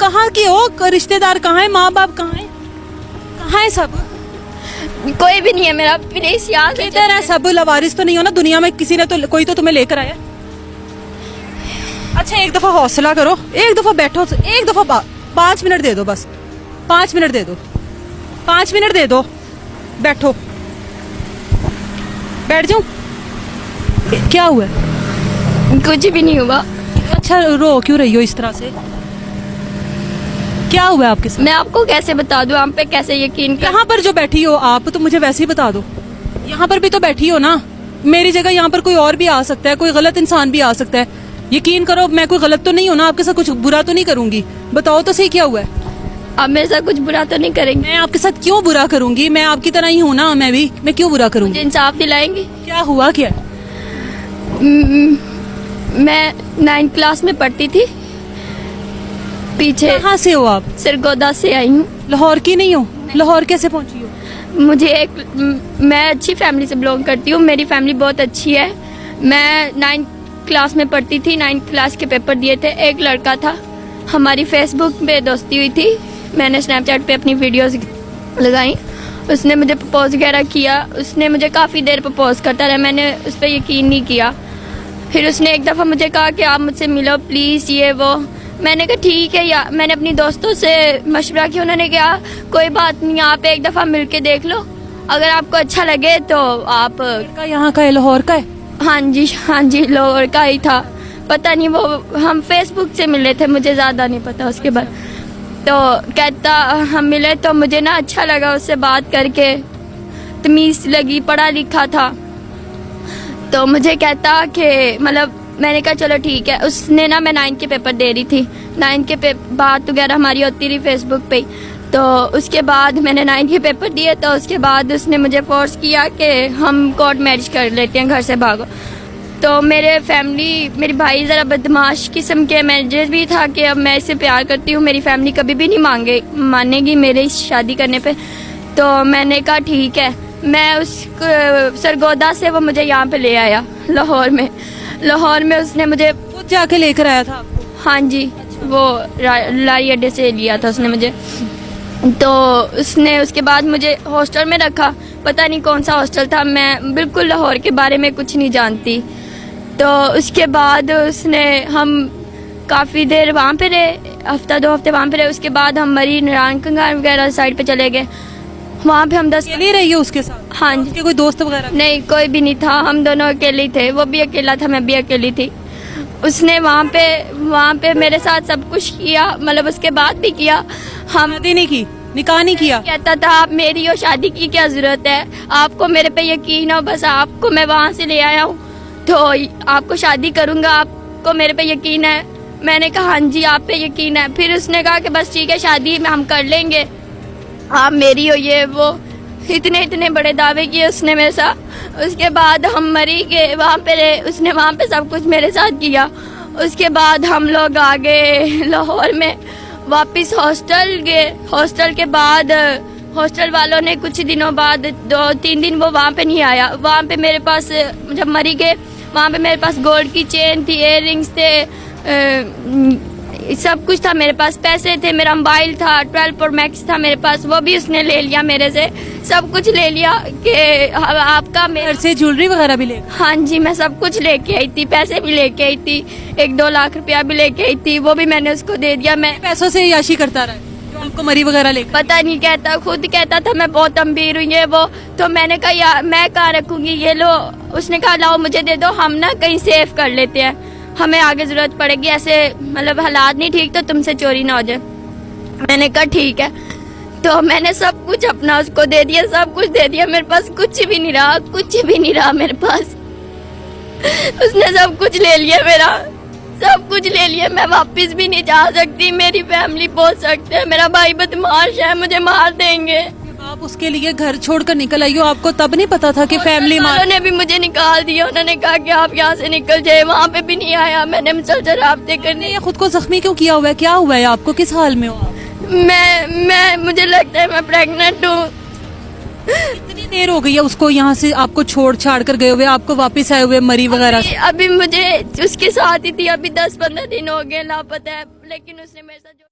कहाँ की हो? रिश्तेदार कहाँ है? माँ बाप कहाँ है? कहाँ है सब? कोई भी नहीं है मेरा, प्लीज यहाँ से इधर है सब। लवारिस तो नहीं हो ना दुनिया में? किसी ने तो, कोई तो तुम्हें लेकर आया। अच्छा एक दफा हौसला करो, एक दफा बैठो, एक दफा 5 मिनट दे दो, बस 5 मिनट दे दो, 5 मिनट दे दो, बैठो। बैठ जाऊं? क्या हुआ? कुछ भी नहीं हुआ। अच्छा रो क्यों रही हो इस तरह से? क्या हुआ आपके साथ? मैं आपको कैसे बता दूं, आप पे कैसे यकीन कर। यहाँ पर जो बैठी हो आप, तो मुझे वैसे ही बता दो। यहाँ पर भी तो बैठी हो ना, मेरी जगह यहाँ पर कोई और भी आ सकता है, कोई गलत इंसान भी आ सकता है। यकीन करो मैं कोई गलत तो नहीं हूँ ना, आपके साथ कुछ बुरा तो नहीं करूंगी। बताओ तो सही क्या हुआ है? आप मेरे साथ कुछ बुरा तो नहीं करेंगे? मैं आपके साथ क्यों बुरा करूंगी? मैं आपकी तरह ही हूँ ना, मैं क्यों बुरा मुझे करूंगी? इंसाफ दिलाएंगे? क्या हुआ क्या? मैं 9th क्लास में पढ़ती थी, पीछे। कहाँ से हो आप? सरगोदा से आई हूँ। लाहौर की नहीं हो? लाहौर कैसे पहुंची हो? मैं अच्छी फैमिली से बिलोंग करती हूँ, मेरी फैमिली बहुत अच्छी है। मैं 9th क्लास में पढ़ती थी, 9th क्लास के पेपर दिए थे। एक लड़का था, हमारी फेसबुक पे दोस्ती हुई थी, मैंने स्नैपचैट पे अपनी वीडियोस लगाई, उसने मुझे प्रपोज वगैरह किया। उसने मुझे काफ़ी देर प्रपोज करता रहा, मैंने उस पर यकीन नहीं किया। फिर उसने एक दफ़ा मुझे कहा कि आप मुझसे मिलो प्लीज़, ये वो। मैंने कहा ठीक है, या मैंने अपनी दोस्तों से मशवरा किया, उन्होंने कहा कोई बात नहीं, आप एक दफ़ा मिल के देख लो, अगर आपको अच्छा लगे तो आप। लड़का यहाँ का है? लाहौर का है? हाँ जी, लाहौर का ही था। पता नहीं, वो हम फेसबुक से मिले थे, मुझे ज़्यादा नहीं पता उसके बाद। तो कहता हम मिले तो मुझे ना अच्छा लगा उससे बात करके, तमीज़ लगी, पढ़ा लिखा था। तो मुझे कहता कि मतलब, मैंने कहा चलो ठीक है। उसने ना, मैं 9th के पेपर दे रही थी, 9th के बात वगैरह हमारी होती रही फेसबुक पे। तो उसके बाद मैंने 9th के पेपर दिए, तो उसके बाद उसने मुझे फोर्स किया कि हम कोर्ट मैरिज कर लेते हैं, घर से भागो। तो मेरी भाई ज़रा बदमाश किस्म के मैनेजर भी था कि अब मैं इससे प्यार करती हूँ, मेरी फैमिली कभी भी नहीं मानेगी मेरे शादी करने पे। तो मैंने कहा ठीक है। मैं उस सरगोदा से वो मुझे यहाँ पे ले आया लाहौर में उसने मुझे खुद जाके लेकर आया था आपको? हाँ जी, वो लारी अड्डे से लिया था उसने मुझे। तो उसने उसके बाद मुझे हॉस्टल में रखा, पता नहीं कौन सा हॉस्टल था, मैं बिल्कुल लाहौर के बारे में कुछ नहीं जानती। तो उसके बाद हम काफ़ी देर वहाँ पे रहे, हफ्ता 2 हफ्ते वहाँ पे रहे। उसके बाद हम मरी नारायण कंगार वगैरह साइड पे चले गए, वहाँ पे हम 10। अकेले रही हो उसके साथ? हाँ जी। उसके कोई दोस्त वगैरह? नहीं, कोई भी नहीं था, हम दोनों अकेले थे, वो भी अकेला था, मैं भी अकेली थी। उसने वहाँ पे मेरे साथ सब कुछ किया, मतलब उसके बाद भी किया। हम शादी नहीं की, निकाह नहीं किया? कहता था आप मेरी हो, शादी की क्या जरूरत है, आपको मेरे पे यकीन हो, बस आपको मैं वहाँ से ले आया हूँ तो आपको शादी करूँगा, आपको मेरे पे यकीन है? मैंने कहा हाँ जी आप पे यकीन है। फिर उसने कहा कि बस ठीक है, शादी में हम कर लेंगे, आप मेरी हो, ये वो, इतने बड़े दावे किए उसने मेरे साथ। उसके बाद हम मरी गए, वहाँ पे रहे, उसने वहाँ पे सब कुछ मेरे साथ किया। उसके बाद हम लोग आ गए लाहौर में, वापस हॉस्टल गए। हॉस्टल के बाद हॉस्टल वालों ने कुछ दिनों बाद 2-3 दिन वो वहाँ पे नहीं आया। वहाँ पे मेरे पास, जब मरी गए, वहाँ पे मेरे पास गोल्ड की चेन थी, इयररिंग्स थे, सब कुछ था मेरे पास, पैसे थे, मेरा मोबाइल था, 12 Pro Max था मेरे पास, वो भी उसने ले लिया मेरे से, सब कुछ ले लिया कि आपका मेरे से ज्वेलरी वगैरह भी ले? हाँ जी, मैं सब कुछ लेके आई थी, पैसे भी लेके आई थी, 1-2 लाख रुपया भी लेके आई थी, वो भी मैंने उसको दे दिया। मैं पैसों से याशी करता रहा जो आपको मरी वगैरह ले? पता नहीं, खुद कहता था मैं बहुत अमीर हूँ ये वो। तो मैंने कहा यार मैं कहाँ रखूंगी, ये लो। उसने कहा लाओ मुझे दे दो, हम ना कहीं सेव कर लेते हैं, हमें आगे जरूरत पड़ेगी, ऐसे मतलब हालात नहीं ठीक तो तुमसे चोरी ना हो जाए। मैंने कहा ठीक है। तो मैंने सब कुछ अपना उसको दे दिया, सब कुछ दे दिया, मेरे पास कुछ भी नहीं रहा मेरे पास। उसने सब कुछ ले लिया मेरा, सब कुछ ले लिया, मैं वापस भी नहीं जा सकती, मेरी फैमिली बहुत सख्त है, मेरा भाई बदमाश है, मुझे मार देंगे। आप उसके लिए घर छोड़कर निकल आई हो, आपको तब नहीं पता था कि फैमिली वालों ने भी मुझे निकाल दिया, उन्होंने कहा कि आप यहाँ से निकल जाए, वहाँ पे भी नहीं आया। मैंने मुसलसल राब्ते करने। ये खुद को जख्मी क्यों किया हुआ है? क्या हुआ है आपको? किस हाल में हो आप? मुझे लगता है मैं प्रेग्नेंट हूँ। कितनी देर हो गई है उसको यहाँ से आपको छोड़ छाड़ कर गए हुए, आपको वापस आए हुए मरी वगैरह से? अभी मुझे उसके साथ ही थी, अभी 10-15 दिन हो गए लापता है, लेकिन उसने मेरे साथ